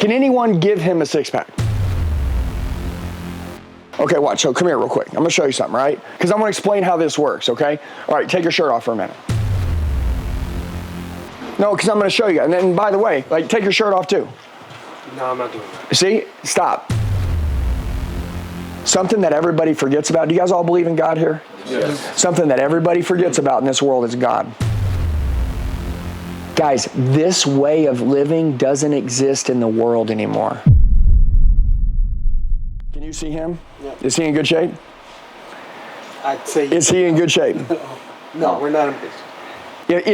Can anyone give him a six-pack? Okay, watch. So come here real quick. I'm going to show you something, right? Because I'm going to explain how this works, okay? All right, take your shirt off for a minute. No, because I'm going to show you. And then, by the way, like, take your shirt off too. No, I'm not doing that. See? Stop. Something that everybody forgets about. Do you guys all believe in God here? Yes. Something that everybody forgets about in this world is God. Guys, this way of living doesn't exist in the world anymore. Can you see him? Yeah. Is he in good shape? I'd say... Is he in good shape? No, we're not in good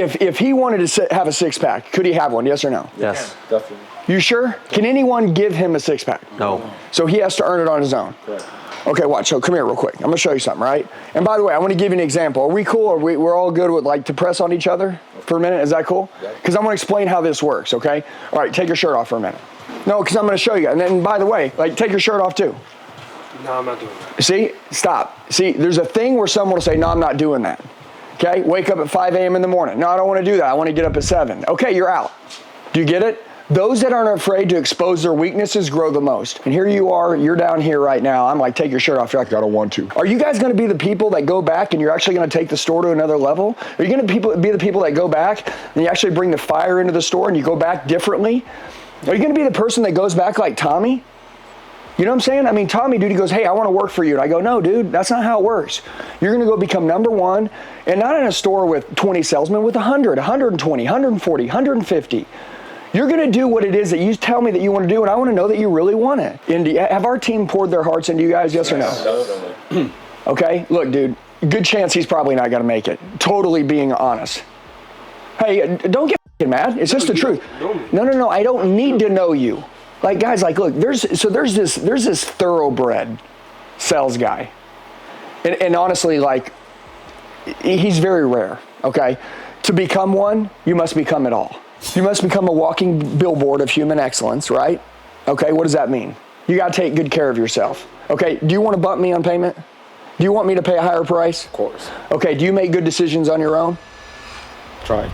shape. If he wanted to have a six-pack, could he have one, yes or no? Yes. Definitely. You sure? Can anyone give him a six-pack? No. So he has to earn it on his own? Correct. Okay, watch. So come here real quick. I'm going to show you something, right? And by the way, I want to give you an example. Are we cool? Are we're all good with, like, to press on each other for a minute? Is that cool? Because I'm going to explain how this works, okay? All right, take your shirt off for a minute. No, because I'm going to show you. And then, by the way, like, take your shirt off too. No, I'm not doing that. See? Stop. See, there's a thing where someone will say, no, I'm not doing that. Okay? Wake up at 5 a.m. in the morning. No, I don't want to do that. I want to get up at 7. Okay, you're out. Do you get it? Those that aren't afraid to expose their weaknesses grow the most. And here you are, you're down here right now. I'm like, take your shirt off. You're like, I don't want to. Are you guys going to be the people that go back and you're actually going to take the store to another level? Are you going to be the people that go back and you actually bring the fire into the store and you go back differently? Are you going to be the person that goes back like Tommy? You know what I'm saying? I mean, Tommy, dude, he goes, hey, I want to work for you. And I go, no, dude, that's not how it works. You're going to go become number one, and not in a store with 20 salesmen, with 100, 120, 140, 150. You're going to do what it is that you tell me that you want to do, and I want to know that you really want it. Indy, have our team poured their hearts into you guys, yes or no? Okay, look, dude, good chance he's probably not going to make it. Totally being honest. Hey, don't get mad. It's just the truth. No, I don't need to know you. Like, guys, like, look, there's this thoroughbred sales guy. And honestly, like, he's very rare, okay? To become one, you must become it all. You must become a walking billboard of human excellence, right? Okay, what does that mean? You got to take good care of yourself. Okay, do you want to bump me on payment? Do you want me to pay a higher price? Of course. Okay, do you make good decisions on your own? Try.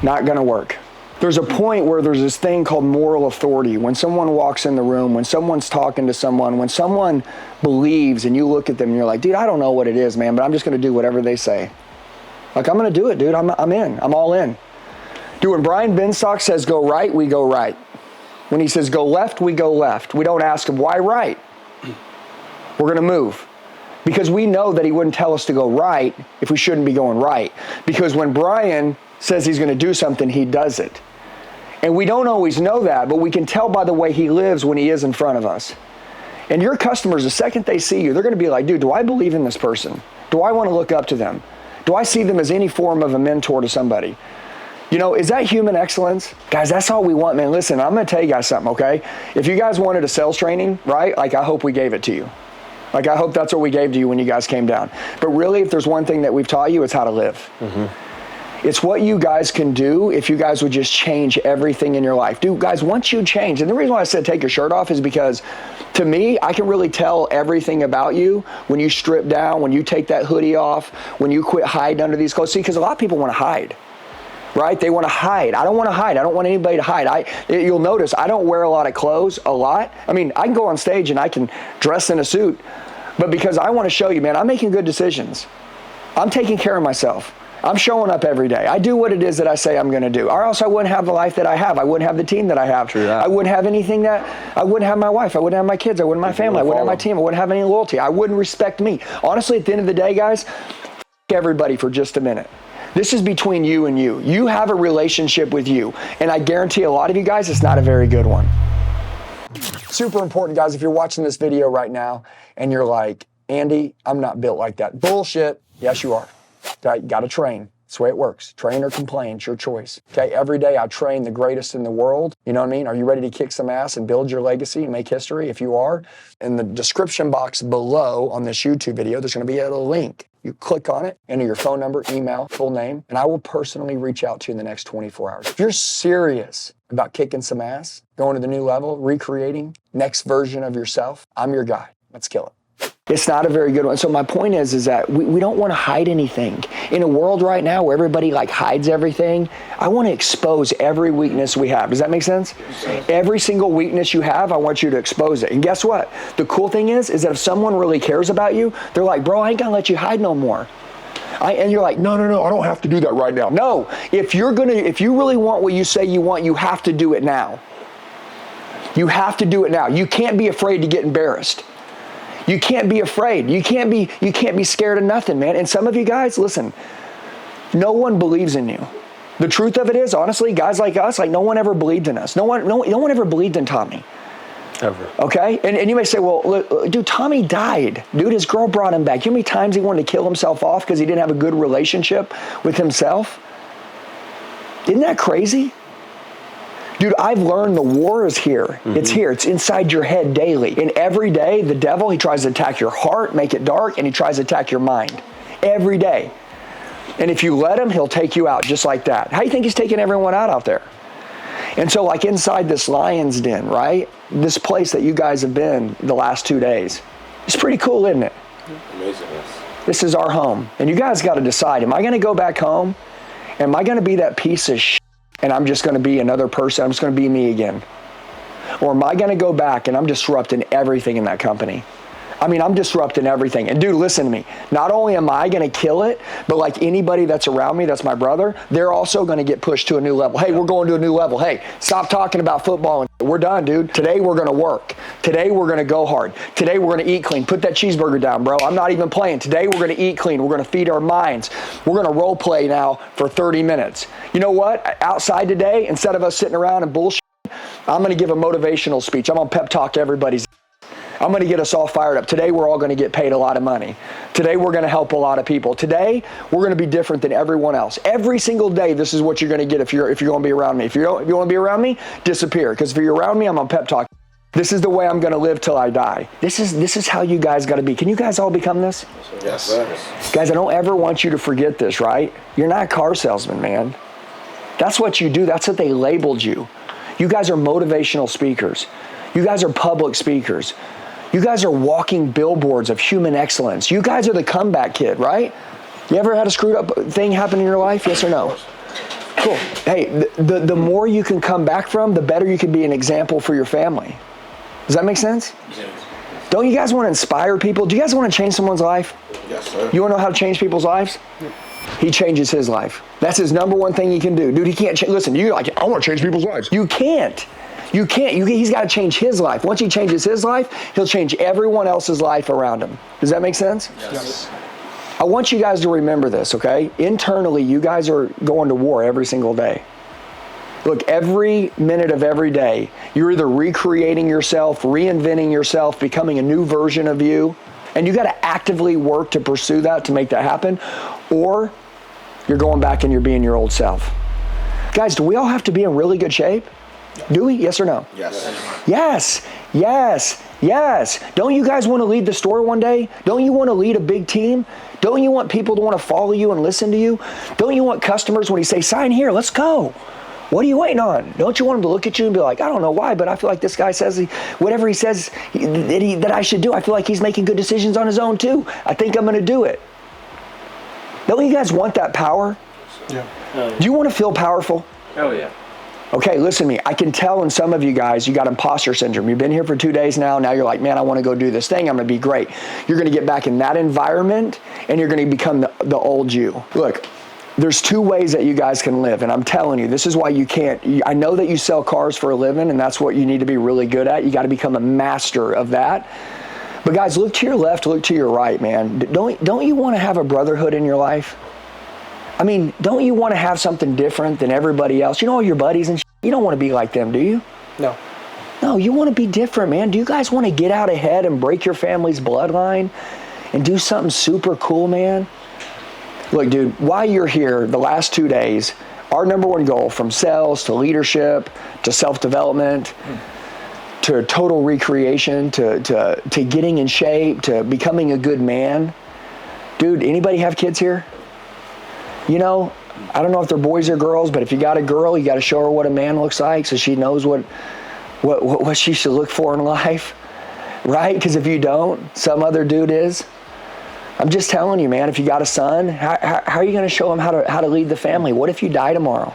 Not going to work. There's a point where there's this thing called moral authority. When someone walks in the room, when someone's talking to someone, when someone believes and you look at them and you're like, dude, I don't know what it is, man, but I'm just going to do whatever they say. Like, I'm going to do it, dude. I'm in. I'm all in. Dude, when Brian Benstock says go right, we go right. When he says go left, we go left. We don't ask him, why right? We're going to move. Because we know that he wouldn't tell us to go right if we shouldn't be going right. Because when Brian says he's going to do something, he does it. And we don't always know that, but we can tell by the way he lives when he is in front of us. And your customers, the second they see you, they're going to be like, dude, do I believe in this person? Do I want to look up to them? Do I see them as any form of a mentor to somebody? You know, is that human excellence? Guys, that's all we want, man. Listen, I'm going to tell you guys something, okay? If you guys wanted a sales training, right, like, I hope we gave it to you. Like, I hope that's what we gave to you when you guys came down. But really, if there's one thing that we've taught you, it's how to live. Mm-hmm. It's what you guys can do if you guys would just change everything in your life. Dude, guys, once you change, and the reason why I said take your shirt off is because, to me, I can really tell everything about you when you strip down, when you take that hoodie off, when you quit hiding under these clothes. See, because a lot of people want to hide. Right? They want to hide. I don't want to hide. I don't want anybody to hide. You'll notice I don't wear a lot of clothes, a lot. I mean, I can go on stage and I can dress in a suit, but because I want to show you, man, I'm making good decisions. I'm taking care of myself. I'm showing up every day. I do what it is that I say I'm going to do, or else I wouldn't have the life that I have. I wouldn't have the team that I have. True that. I wouldn't have anything I wouldn't have my wife. I wouldn't have my kids. I wouldn't have my family. I wouldn't have my team. I wouldn't have any loyalty. I wouldn't respect me. Honestly, at the end of the day, guys, everybody for just a minute. This is between you and you. You have a relationship with you. And I guarantee a lot of you guys, it's not a very good one. Super important, guys, if you're watching this video right now and you're like, Andy, I'm not built like that. Bullshit. Yes, you are. Okay, got to train. That's the way it works. Train or complain, it's your choice. Okay, every day I train the greatest in the world. You know what I mean? Are you ready to kick some ass and build your legacy and make history? If you are, in the description box below on this YouTube video, there's going to be a link. You click on it, enter your phone number, email, full name, and I will personally reach out to you in the next 24 hours. If you're serious about kicking some ass, going to the new level, recreating, next version of yourself, I'm your guy. Let's kill it. It's not a very good one. So my point is that we don't want to hide anything. In a world right now where everybody like hides everything, I want to expose every weakness we have. Does that make sense? Every single weakness you have, I want you to expose it. And guess what? The cool thing is that if someone really cares about you, they're like, bro, I ain't gonna let you hide no more. And you're like, no, I don't have to do that right now. No, if you really want what you say you want, you have to do it now. You have to do it now. You can't be afraid to get embarrassed. You can't be afraid. You can't be scared of nothing, man. And some of you guys, listen, no one believes in you. The truth of it is, honestly, guys like us, like no one ever believed in us. No one ever believed in Tommy. Ever. Okay? And you may say, well, look, dude, Tommy died. Dude, his girl brought him back. You know how many times he wanted to kill himself off because he didn't have a good relationship with himself? Isn't that crazy? Dude, I've learned the war is here. Mm-hmm. It's here. It's inside your head daily. And every day, the devil, he tries to attack your heart, make it dark, and he tries to attack your mind. Every day. And if you let him, he'll take you out just like that. How do you think he's taking everyone out there? And so like inside this lion's den, right? This place that you guys have been the last 2 days. It's pretty cool, isn't it? Amazing. This is our home. And you guys got to decide, am I going to go back home? Am I going to be that piece of shit? And I'm just going to be another person. I'm just going to be me again. Or am I going to go back and I'm disrupting everything in that company? I mean, I'm disrupting everything. And dude, listen to me. Not only am I going to kill it, but like anybody that's around me, that's my brother, they're also going to get pushed to a new level. Hey, we're going to a new level. Hey, stop talking about football. And we're done, dude. Today we're going to work. Today we're going to go hard. Today we're going to eat clean. Put that cheeseburger down, bro. I'm not even playing. Today we're going to eat clean. We're going to feed our minds. We're going to role play now for 30 minutes. You know what? Outside today, instead of us sitting around and bullshit, I'm going to give a motivational speech. I'm going to pep talk everybody's. I'm going to get us all fired up. Today, we're all going to get paid a lot of money. Today, we're going to help a lot of people. Today, we're going to be different than everyone else. Every single day, this is what you're going to get if you're going to be around me. If you want to be around me, disappear. Because if you're around me, I'm going to pep talk. This is the way I'm going to live till I die. This is how you guys got to be. Can you guys all become this? Yes, sir. Guys, I don't ever want you to forget this, right? You're not car salesmen, man. That's what you do. That's what they labeled you. You guys are motivational speakers. You guys are public speakers. You guys are walking billboards of human excellence. You guys are the comeback kid, right? You ever had a screwed up thing happen in your life? Yes or no? Cool. Hey, the more you can come back from, the better you can be an example for your family. Does that make sense? Yes. Don't you guys want to inspire people? Do you guys want to change someone's life? Yes, sir. You want to know how to change people's lives? He changes his life. That's his number one thing he can do. Dude, he can't listen, you're like, I want to change people's lives. You can't. He's got to change his life. Once he changes his life, he'll change everyone else's life around him. Does that make sense? Yes. I want you guys to remember this, okay? Internally, you guys are going to war every single day. Look, every minute of every day, you're either recreating yourself, reinventing yourself, becoming a new version of you, and you got to actively work to pursue that, to make that happen, or you're going back and you're being your old self. Guys, do we all have to be in really good shape? Do we? Yes or no? Yes. Yes. Don't you guys want to lead the store one day? Don't you want to lead a big team? Don't you want people to want to follow you and listen to you? Don't you want customers, when you say, sign here, let's go. What are you waiting on? Don't you want them to look at you and be like, I don't know why, but I feel like this guy says whatever he says that I should do, I feel like he's making good decisions on his own too. I think I'm going to do it. Don't you guys want that power? Yeah. Do you want to feel powerful? Oh, yeah. Okay, listen to me. I can tell in some of you guys, you got imposter syndrome. You've been here for 2 days now. Now you're like, man, I want to go do this thing. I'm going to be great. You're going to get back in that environment, and you're going to become the old you. Look, there's 2 ways that you guys can live, and I'm telling you, this is why you can't. I know that you sell cars for a living, and that's what you need to be really good at. You got to become a master of that. But guys, look to your left, look to your right, man. Don't you want to have a brotherhood in your life? I mean, don't you want to have something different than everybody else? You know all your buddies and you don't want to be like them, do you? No. No, you want to be different, man. Do you guys want to get out ahead and break your family's bloodline and do something super cool, man? Look, dude, while you're here the last 2 days, our number one goal, from sales to leadership to self-development to total recreation to getting in shape to becoming a good man. Dude, anybody have kids here? You know, I don't know if they're boys or girls, but if you got a girl, you got to show her what a man looks like so she knows what she should look for in life. right? Because if you don't, some other dude is. I'm just telling you, man, if you got a son, how are you going to show him how to lead the family? What if you die tomorrow?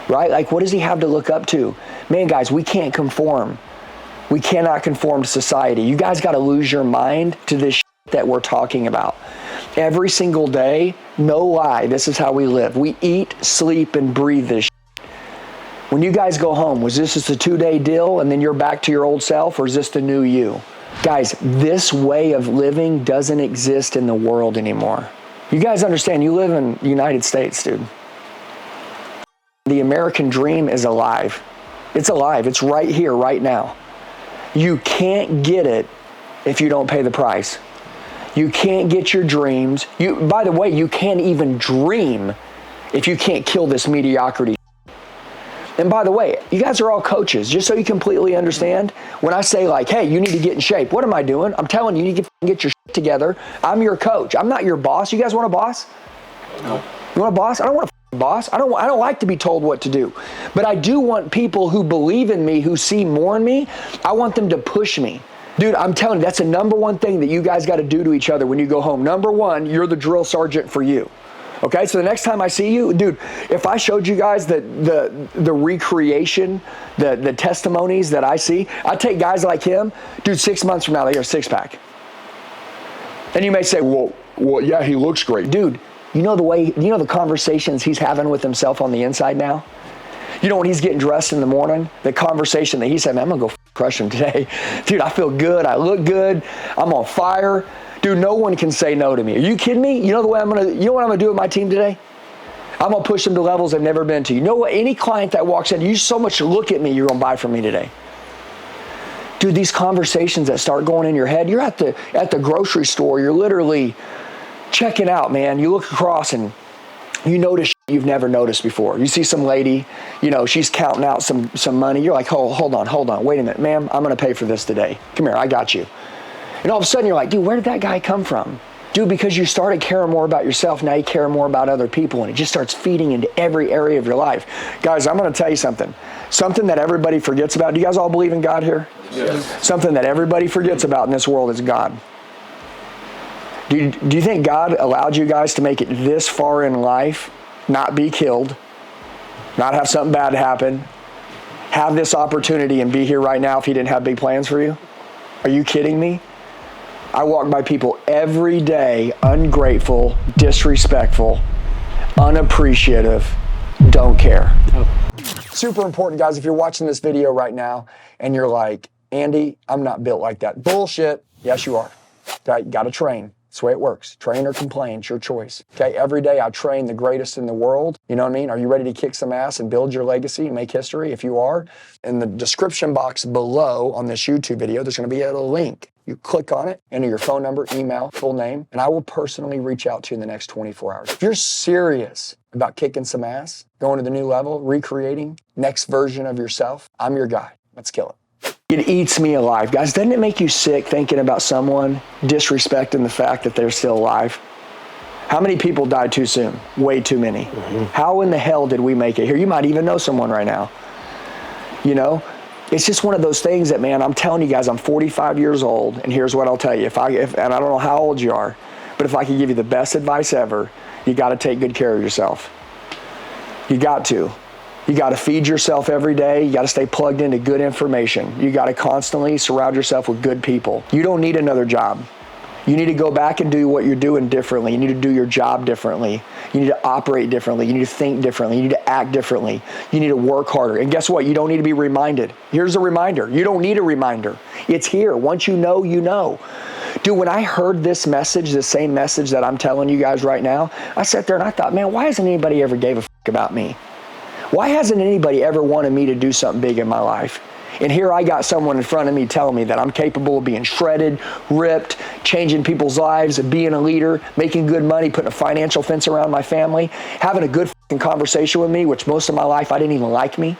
Right? Like, what does he have to look up to? Man, guys, we can't conform. We cannot conform to society. You guys got to lose your mind to this that we're talking about. Every single day, no lie, this is how we live. We eat, sleep, and breathe this. When you guys go home, was this just a 2-day deal and then you're back to your old self, or is this the new you? Guys, this way of living doesn't exist in the world anymore. You guys understand, you live in the United States, dude. The American dream is alive. It's alive. It's right here, right now. You can't get it if you don't pay the price. You can't get your dreams. By the way, you can't even dream if you can't kill this mediocrity. And by the way, you guys are all coaches, just so you completely understand. When I say like, hey, you need to get in shape, what am I doing? I'm telling you, you need to get your shit together. I'm your coach. I'm not your boss. You guys want a boss? No. You want a boss? I don't want a boss. I don't like to be told what to do. But I do want people who believe in me, who see more in me. I want them to push me. Dude, I'm telling you, that's the number one thing that you guys got to do to each other when you go home. Number one, you're the drill sergeant for you. Okay, so the next time I see you, dude, if I showed you guys the recreation, the testimonies that I see, I take guys like him, dude, 6 months from now, they got a six-pack. And you may say, well, yeah, he looks great. Dude, you know the conversations he's having with himself on the inside now? You know when he's getting dressed in the morning, the conversation that he said, man, I'm going to go crush him today. Dude, I feel good. I look good. I'm on fire. Dude, no one can say no to me. Are you kidding me? You know what I'm going to do with my team today? I'm going to push them to levels they've never been to. You know what? Any client that walks in, you so much look at me, you're going to buy from me today. Dude, these conversations that start going in your head, you're at the grocery store, you're literally checking out, man. You look across and you notice you've never noticed before. You see some lady, she's counting out some money. You're like, hold on. Wait a minute, ma'am, I'm going to pay for this today. Come here, I got you. And all of a sudden you're like, dude, where did that guy come from? Dude, because you started caring more about yourself, now you care more about other people, and it just starts feeding into every area of your life. Guys, I'm going to tell you something. Something that everybody forgets about. Do you guys all believe in God here? Yes. Something that everybody forgets about in this world is God. Do you think God allowed you guys to make it this far in life, not be killed, not have something bad happen, have this opportunity and be here right now if he didn't have big plans for you? Are you kidding me? I walk by people every day, ungrateful, disrespectful, unappreciative, don't care. Super important, guys, if you're watching this video right now and you're like, Andy, I'm not built like that. Bullshit. Yes, you are. Okay, you got to train. That's the way it works. Train or complain, it's your choice. Okay, every day I train the greatest in the world. You know what I mean? Are you ready to kick some ass and build your legacy and make history? If you are, in the description box below on this YouTube video, there's going to be a link. You click on it, enter your phone number, email, full name, and I will personally reach out to you in the next 24 hours. If you're serious about kicking some ass, going to the new level, recreating, next version of yourself, I'm your guy. Let's kill it. It eats me alive. Guys, doesn't it make you sick thinking about someone disrespecting the fact that they're still alive? How many people died too soon? Way too many. Mm-hmm. How in the hell did we make it here? You might even know someone right now. It's just one of those things that, man, I'm telling you guys, I'm 45 years old, and here's what I'll tell you. And I don't know how old you are, but if I could give you the best advice ever, you got to take good care of yourself. You got to. You got to feed yourself every day. You got to stay plugged into good information. You got to constantly surround yourself with good people. You don't need another job. You need to go back and do what you're doing differently. You need to do your job differently. You need to operate differently. You need to think differently. You need to act differently. You need to work harder. And guess what? You don't need to be reminded. Here's a reminder. You don't need a reminder. It's here. Once you know, you know. Dude, when I heard this message, the same message that I'm telling you guys right now, I sat there and I thought, man, why hasn't anybody ever gave a f*** about me? Why hasn't anybody ever wanted me to do something big in my life? And here I got someone in front of me telling me that I'm capable of being shredded, ripped, changing people's lives, being a leader, making good money, putting a financial fence around my family, having a good f***ing conversation with me, which most of my life I didn't even like me.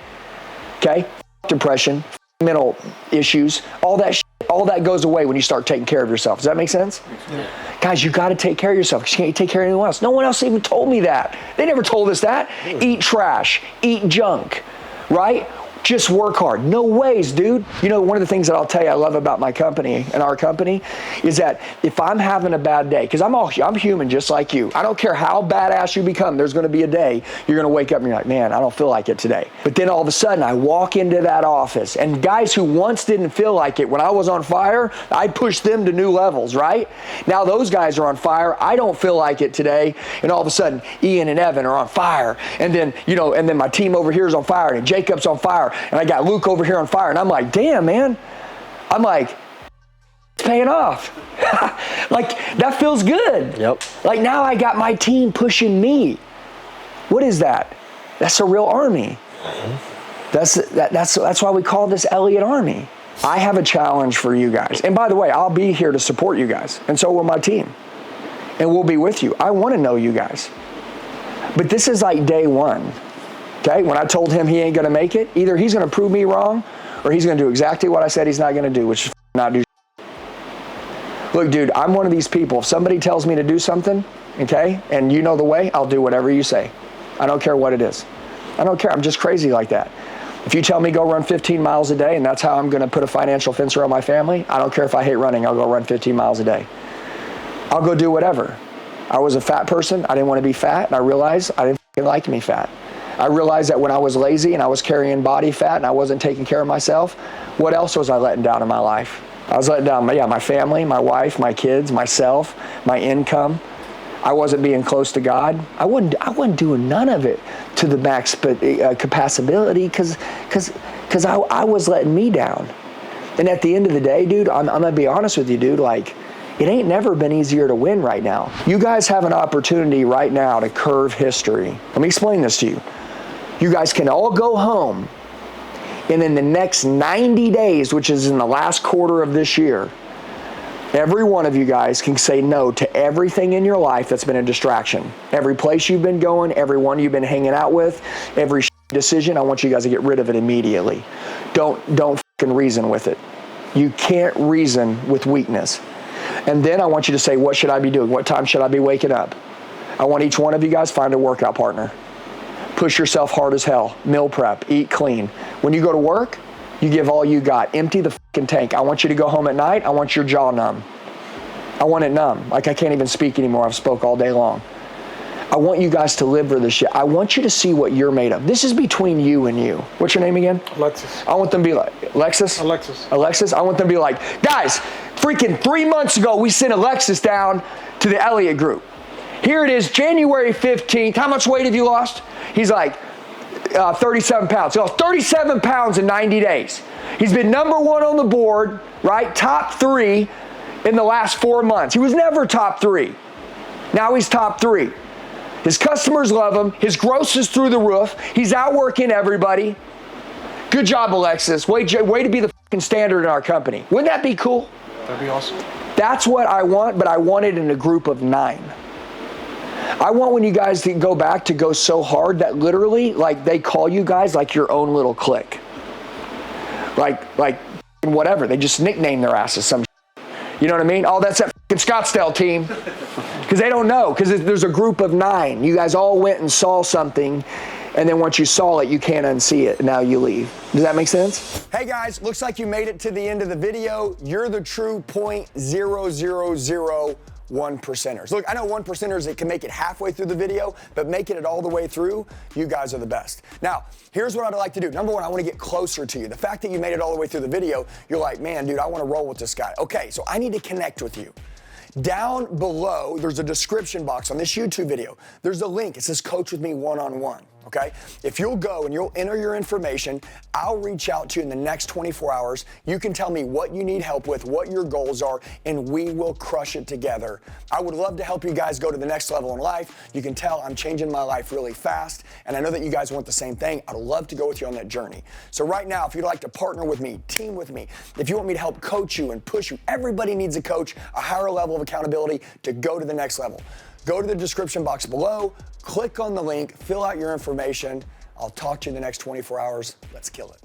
Okay? Depression, mental issues, all that goes away when you start taking care of yourself. Does that make sense? Yeah. Guys, you got to take care of yourself. You can't take care of anyone else. No one else even told me that. They never told us that. Eat trash, eat junk, right? Just work hard. No ways, dude. You know, one of the things that I'll tell you I love about my company and our company is that if I'm having a bad day, because I'm human just like you. I don't care how badass you become, there's going to be a day you're going to wake up and you're like, man, I don't feel like it today. But then all of a sudden I walk into that office, and guys who once didn't feel like it when I was on fire, I pushed them to new levels, right? Now those guys are on fire. I don't feel like it today, and all of a sudden Ian and Evan are on fire, and then and then my team over here is on fire, and Jacob's on fire, and I got Luke over here on fire, and I'm like, damn, man. I'm like, it's paying off. Like, that feels good. Yep. Like, now I got my team pushing me. What is that? That's a real army. That's why we call this Elliott Army. I have a challenge for you guys. And by the way, I'll be here to support you guys, and so will my team. And we'll be with you. I want to know you guys. But this is like day one. Okay? When I told him he ain't going to make it, either he's going to prove me wrong or he's going to do exactly what I said he's not going to do, which is not do. Look, dude, I'm one of these people. If somebody tells me to do something, okay, and you know the way, I'll do whatever you say. I don't care what it is. I don't care. I'm just crazy like that. If you tell me go run 15 miles a day and that's how I'm going to put a financial fence around my family, I don't care if I hate running. I'll go run 15 miles a day. I'll go do whatever. I was a fat person. I didn't want to be fat, and I realized I didn't like me fat. I realized that when I was lazy and I was carrying body fat and I wasn't taking care of myself, what else was I letting down in my life? I was letting down my family, my wife, my kids, myself, my income. I wasn't being close to God. I wasn't doing none of it to the max capacity because I was letting me down. And at the end of the day, dude, I'm going to be honest with you, dude, like, it ain't never been easier to win right now. You guys have an opportunity right now to curve history. Let me explain this to you. You guys can all go home, and in the next 90 days, which is in the last quarter of this year, every one of you guys can say no to everything in your life that's been a distraction. Every place you've been going, everyone you've been hanging out with, every decision, I want you guys to get rid of it immediately. Don't fucking reason with it. You can't reason with weakness. And then I want you to say, what should I be doing? What time should I be waking up? I want each one of you guys find a workout partner. Push yourself hard as hell. Meal prep. Eat clean. When you go to work, you give all you got. Empty the fucking tank. I want you to go home at night. I want your jaw numb. I want it numb. Like I can't even speak anymore. I've spoke all day long. I want you guys to live for this shit. I want you to see what you're made of. This is between you and you. What's your name again? Alexis. I want them to be like, Alexis? Alexis, I want them to be like, guys, freaking 3 months ago, we sent Alexis down to the Elliott group. Here it is, January 15th. How much weight have you lost? He's like, 37 pounds. He lost 37 pounds in 90 days. He's been number one on the board, right? Top 3 in the last 4 months. He was never top 3. Now he's top 3. His customers love him. His gross is through the roof. He's outworking everybody. Good job, Alexis. Way to be the fucking standard in our company. Wouldn't that be cool? That'd be awesome. That's what I want, but I want it in a group of 9. I want when you guys go back to go so hard that literally, like, they call you guys like your own little clique. Like whatever. They just nickname their asses some shit. You know what I mean? Oh, that's that fucking Scottsdale team. Because they don't know. Because there's a group of 9. You guys all went and saw something, and then once you saw it, you can't unsee it, and now you leave. Does that make sense? Hey guys, looks like you made it to the end of the video. You're the true 0.0001 percenters. Look, I know 1%ers that can make it halfway through the video, but making it all the way through, you guys are the best. Now, here's what I'd like to do. Number one, I want to get closer to you. The fact that you made it all the way through the video, you're like, man, dude, I want to roll with this guy. Okay, so I need to connect with you. Down below, there's a description box on this YouTube video. There's a link. It says Coach with Me one-on-one. Okay? If you'll go and you'll enter your information, I'll reach out to you in the next 24 hours. You can tell me what you need help with, what your goals are, and we will crush it together. I would love to help you guys go to the next level in life. You can tell I'm changing my life really fast, and I know that you guys want the same thing. I'd love to go with you on that journey. So right now, if you'd like to partner with me, team with me, if you want me to help coach you and push you, everybody needs a coach, a higher level of accountability to go to the next level. Go to the description box below, click on the link, fill out your information. I'll talk to you in the next 24 hours. Let's kill it.